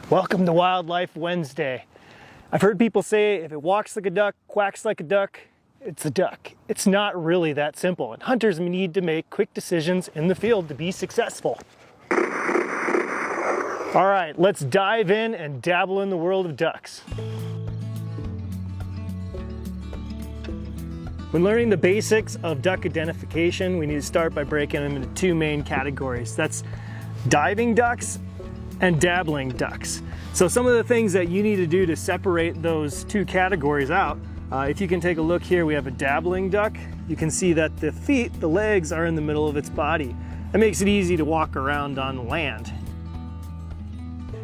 Welcome to Wildlife Wednesday. I've heard people say if it walks like a duck, quacks like a duck, it's a duck. It's not really that simple, and hunters need to make quick decisions in the field to be successful. All right, let's dive in and dabble in the world of ducks. When learning the basics of duck identification, we need to start by breaking them into two main categories. That's diving ducks and dabbling ducks. So some of the things that you need to do to separate those two categories out, if you can take a look here, we have a dabbling duck. You can see that the feet, the legs, are in the middle of its body. That makes it easy to walk around on land.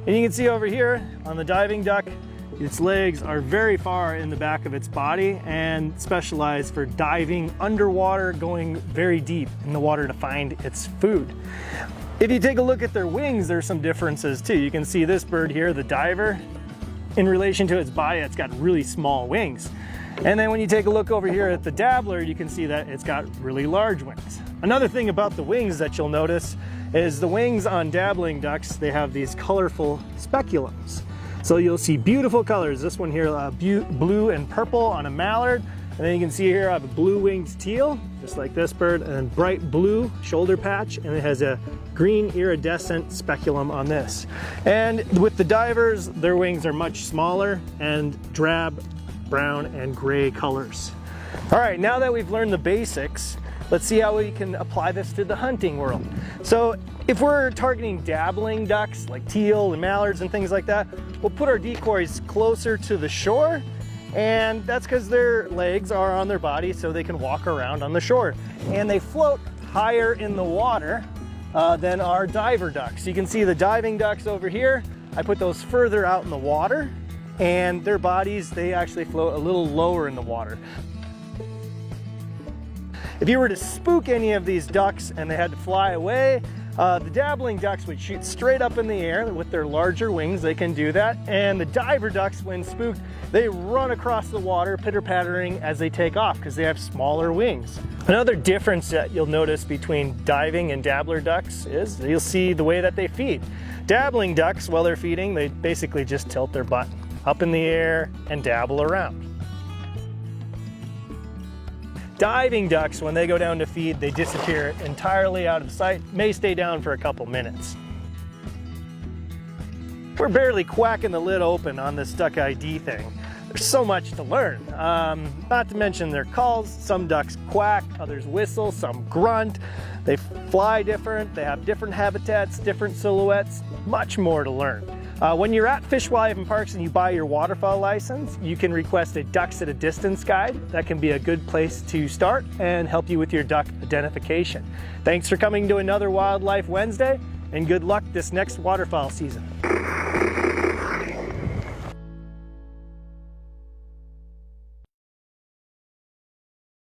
And you can see over here on the diving duck, its legs are very far in the back of its body and specialized for diving underwater, going very deep in the water to find its food. If you take a look at their wings, there's some differences too. You can see this bird here, the diver, in relation to its body, it's got really small wings. And then when you take a look over here at the dabbler, you can see that it's got really large wings. Another thing about the wings that you'll notice is the wings on dabbling ducks, they have these colorful speculums. So you'll see beautiful colors. This one here, blue and purple on a mallard. And then you can see here I have a blue-winged teal, just like this bird, and bright blue shoulder patch, and it has a green iridescent speculum on this. And with the divers, their wings are much smaller and drab, brown, and gray colors. All right, now that we've learned the basics, let's see how we can apply this to the hunting world. So if we're targeting dabbling ducks, like teal and mallards and things like that, we'll put our decoys closer to the shore, and that's because their legs are on their body so they can walk around on the shore. And they float higher in the water than our diver ducks. You can see the diving ducks over here. I put those further out in the water, and their bodies, they actually float a little lower in the water. If you were to spook any of these ducks and they had to fly away, the dabbling ducks would shoot straight up in the air with their larger wings. They can do that. And the diver ducks, when spooked, they run across the water, pitter-pattering as they take off because they have smaller wings. Another difference that you'll notice between diving and dabbler ducks is you'll see the way that they feed. Dabbling ducks, while they're feeding, they basically just tilt their butt up in the air and dabble around. Diving ducks, when they go down to feed, they disappear entirely out of sight, may stay down for a couple minutes. We're barely quacking the lid open on this duck ID thing. There's so much to learn. Not to mention their calls. Some ducks quack, others whistle, some grunt. They fly different, they have different habitats, different silhouettes, much more to learn. When you're at Fish, Wildlife, and Parks and you buy your waterfowl license, you can request a Ducks at a Distance guide. That can be a good place to start and help you with your duck identification. Thanks for coming to another Wildlife Wednesday, and good luck this next waterfowl season.